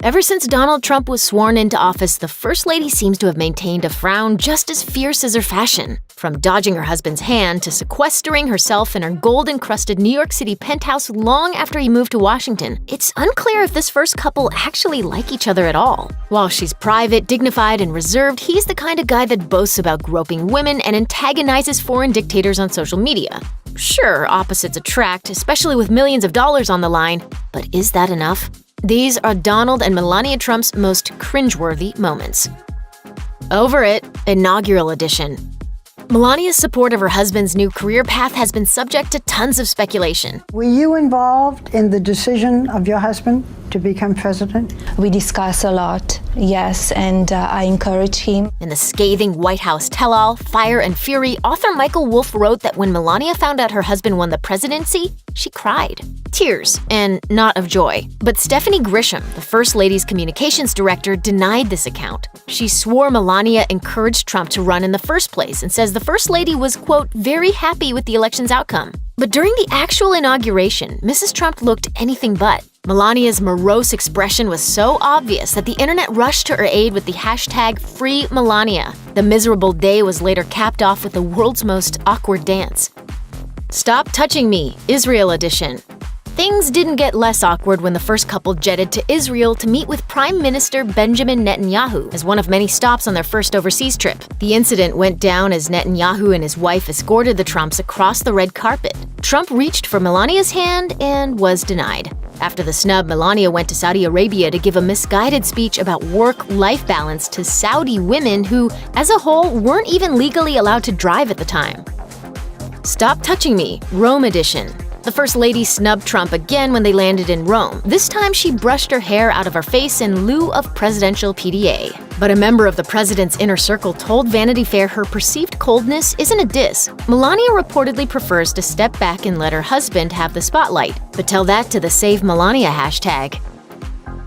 Ever since Donald Trump was sworn into office, the First Lady seems to have maintained a frown just as fierce as her fashion. From dodging her husband's hand to sequestering herself in her gold-encrusted New York City penthouse long after he moved to Washington, it's unclear if this first couple actually like each other at all. While she's private, dignified, and reserved, he's the kind of guy that boasts about groping women and antagonizes foreign dictators on social media. Sure, opposites attract, especially with millions of dollars on the line, but is that enough? These are Donald and Melania Trump's most cringeworthy moments. Over it, inaugural edition. Melania's support of her husband's new career path has been subject to tons of speculation. Were you involved in the decision of your husband to become president? We discuss a lot, yes, and I encourage him. In the scathing White House tell-all, Fire and Fury, author Michael Wolff wrote that when Melania found out her husband won the presidency, she cried. Tears, and not of joy. But Stephanie Grisham, the First Lady's communications director, denied this account. She swore Melania encouraged Trump to run in the first place and says the First Lady was, quote, very happy with the election's outcome. But during the actual inauguration, Mrs. Trump looked anything but. Melania's morose expression was so obvious that the internet rushed to her aid with the hashtag #FreeMelania. The miserable day was later capped off with the world's most awkward dance. Stop Touching Me, Israel edition. Things didn't get less awkward when the first couple jetted to Israel to meet with Prime Minister Benjamin Netanyahu as one of many stops on their first overseas trip. The incident went down as Netanyahu and his wife escorted the Trumps across the red carpet. Trump reached for Melania's hand and was denied. After the snub, Melania went to Saudi Arabia to give a misguided speech about work-life balance to Saudi women who, as a whole, weren't even legally allowed to drive at the time. Stop Touching Me, Rome edition. The First Lady snubbed Trump again when they landed in Rome. This time she brushed her hair out of her face in lieu of presidential PDA. But a member of the president's inner circle told Vanity Fair her perceived coldness isn't a diss. Melania reportedly prefers to step back and let her husband have the spotlight. But tell that to the Save Melania hashtag.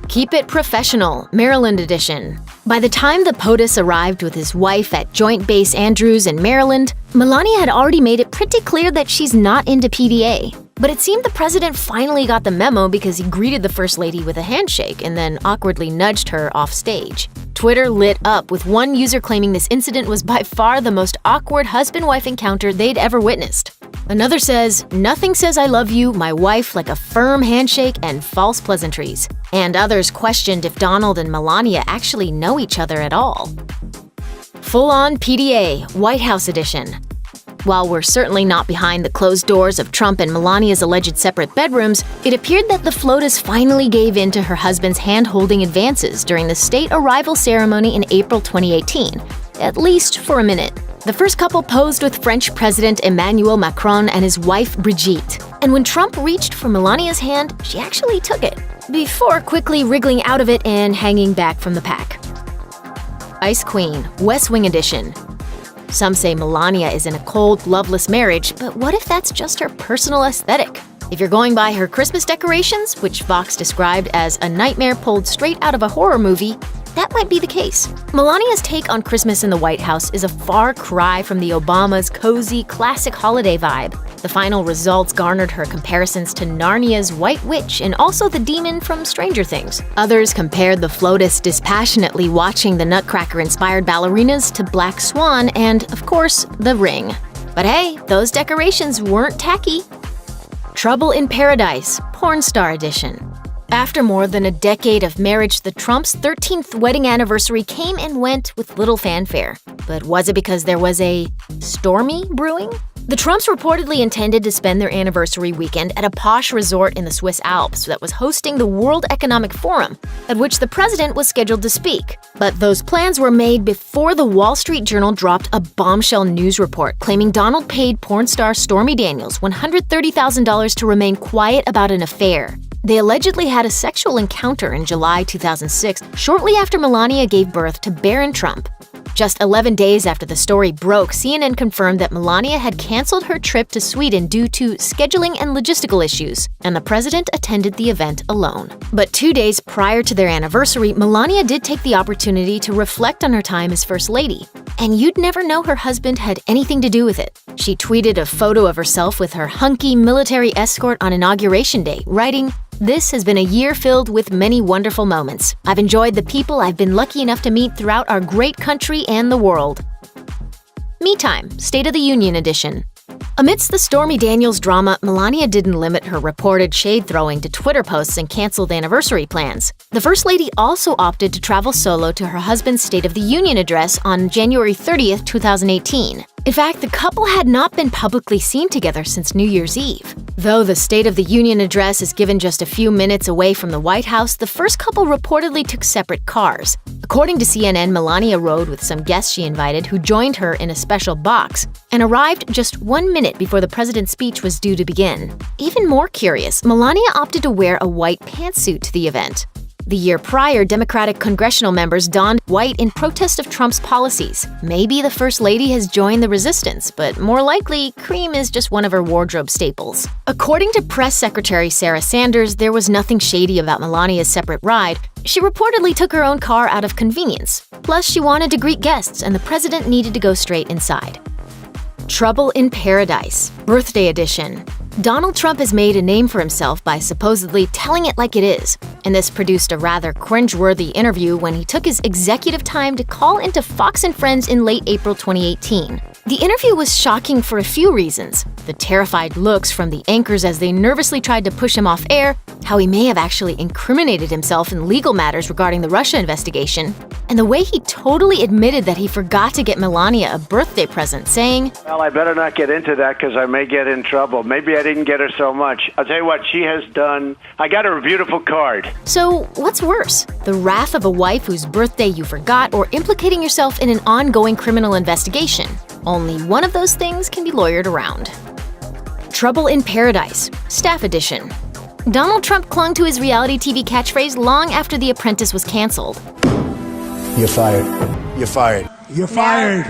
Keep It Professional, Maryland edition. By the time the POTUS arrived with his wife at Joint Base Andrews in Maryland, Melania had already made it pretty clear that she's not into PDA. But it seemed the president finally got the memo because he greeted the First Lady with a handshake and then awkwardly nudged her off stage. Twitter lit up, with one user claiming this incident was by far the most awkward husband-wife encounter they'd ever witnessed. Another says, "Nothing says I love you, my wife, like a firm handshake and false pleasantries." And others questioned if Donald and Melania actually know each other at all. Full-on PDA, White House edition. While we're certainly not behind the closed doors of Trump and Melania's alleged separate bedrooms, it appeared that the FLOTUS finally gave in to her husband's hand-holding advances during the state arrival ceremony in April 2018, at least for a minute. The first couple posed with French President Emmanuel Macron and his wife Brigitte. And when Trump reached for Melania's hand, she actually took it, before quickly wriggling out of it and hanging back from the pack. Ice Queen, West Wing edition. Some say Melania is in a cold, loveless marriage, but what if that's just her personal aesthetic? If you're going by her Christmas decorations, which Vox described as a nightmare pulled straight out of a horror movie, that might be the case. Melania's take on Christmas in the White House is a far cry from the Obamas' cozy, classic holiday vibe. The final results garnered her comparisons to Narnia's White Witch and also the demon from Stranger Things. Others compared the FLOTUS dispassionately watching the Nutcracker-inspired ballerinas to Black Swan and, of course, The Ring. But hey, those decorations weren't tacky. Trouble in Paradise, Porn Star edition. After more than a decade of marriage, the Trumps' 13th wedding anniversary came and went with little fanfare. But was it because there was a stormy brewing? The Trumps reportedly intended to spend their anniversary weekend at a posh resort in the Swiss Alps that was hosting the World Economic Forum, at which the president was scheduled to speak. But those plans were made before the Wall Street Journal dropped a bombshell news report claiming Donald paid porn star Stormy Daniels $130,000 to remain quiet about an affair. They allegedly had a sexual encounter in July 2006, shortly after Melania gave birth to Barron Trump. Just 11 days after the story broke, CNN confirmed that Melania had canceled her trip to Sweden due to scheduling and logistical issues, and the president attended the event alone. But 2 days prior to their anniversary, Melania did take the opportunity to reflect on her time as First Lady. And you'd never know her husband had anything to do with it. She tweeted a photo of herself with her hunky military escort on Inauguration Day, writing, This has been a year filled with many wonderful moments. I've enjoyed the people I've been lucky enough to meet throughout our great country and the world. Me Time, State of the Union Edition. Amidst the Stormy Daniels drama, Melania didn't limit her reported shade-throwing to Twitter posts and canceled anniversary plans. The First Lady also opted to travel solo to her husband's State of the Union address on January 30th, 2018. In fact, the couple had not been publicly seen together since New Year's Eve. Though the State of the Union address is given just a few minutes away from the White House, the first couple reportedly took separate cars. According to CNN, Melania rode with some guests she invited who joined her in a special box and arrived just 1 minute before the president's speech was due to begin. Even more curious, Melania opted to wear a white pantsuit to the event. The year prior, Democratic congressional members donned white in protest of Trump's policies. Maybe the First Lady has joined the resistance, but more likely, cream is just one of her wardrobe staples. According to Press Secretary Sarah Sanders, there was nothing shady about Melania's separate ride. She reportedly took her own car out of convenience. Plus, she wanted to greet guests, and the president needed to go straight inside. Trouble in Paradise, Birthday Edition. Donald Trump has made a name for himself by supposedly telling it like it is, and this produced a rather cringeworthy interview when he took his executive time to call into Fox & Friends in late April 2018. The interview was shocking for a few reasons: the terrified looks from the anchors as they nervously tried to push him off air, how he may have actually incriminated himself in legal matters regarding the Russia investigation, and the way he totally admitted that he forgot to get Melania a birthday present, saying, "Well, I better not get into that because I may get in trouble. Maybe I didn't get her so much. I'll tell you what, she has done. I got her a beautiful card." So, what's worse? The wrath of a wife whose birthday you forgot, or implicating yourself in an ongoing criminal investigation? Only one of those things can be lawyered around. Trouble in Paradise, Staff Edition. Donald Trump clung to his reality TV catchphrase long after The Apprentice was canceled. "You're fired. You're fired. You're fired."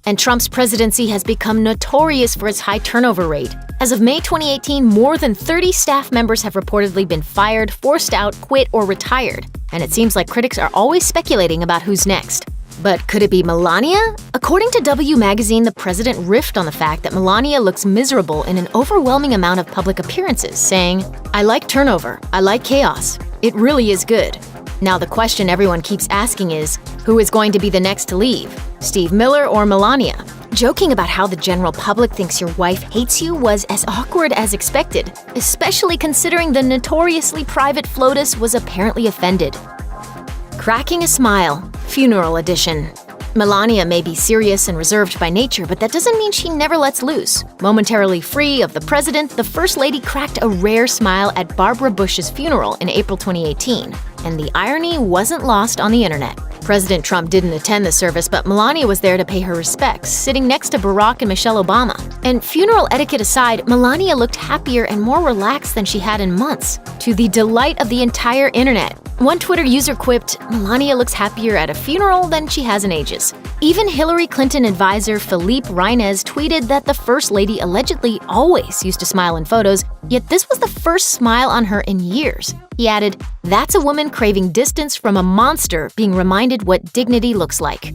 And Trump's presidency has become notorious for its high turnover rate. As of May 2018, more than 30 staff members have reportedly been fired, forced out, quit, or retired. And it seems like critics are always speculating about who's next. But could it be Melania? According to W Magazine, the president riffed on the fact that Melania looks miserable in an overwhelming amount of public appearances, saying, "I like turnover. I like chaos. It really is good." Now the question everyone keeps asking is, who is going to be the next to leave? Steve Miller or Melania? Joking about how the general public thinks your wife hates you was as awkward as expected, especially considering the notoriously private FLOTUS was apparently offended. Cracking a Smile, Funeral Edition. Melania may be serious and reserved by nature, but that doesn't mean she never lets loose. Momentarily free of the president, the First Lady cracked a rare smile at Barbara Bush's funeral in April 2018, and the irony wasn't lost on the internet. President Trump didn't attend the service, but Melania was there to pay her respects, sitting next to Barack and Michelle Obama. And funeral etiquette aside, Melania looked happier and more relaxed than she had in months, to the delight of the entire internet. One Twitter user quipped, "Melania looks happier at a funeral than she has in ages." Even Hillary Clinton advisor Philippe Reines tweeted that the First Lady allegedly always used to smile in photos, yet this was the first smile on her in years. He added, "That's a woman craving distance from a monster being reminded what dignity looks like."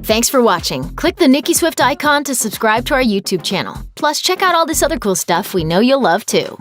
Thanks for watching. Click the Nicki Swift icon to subscribe to our YouTube channel. Plus, check out all this other cool stuff we know you'll love too.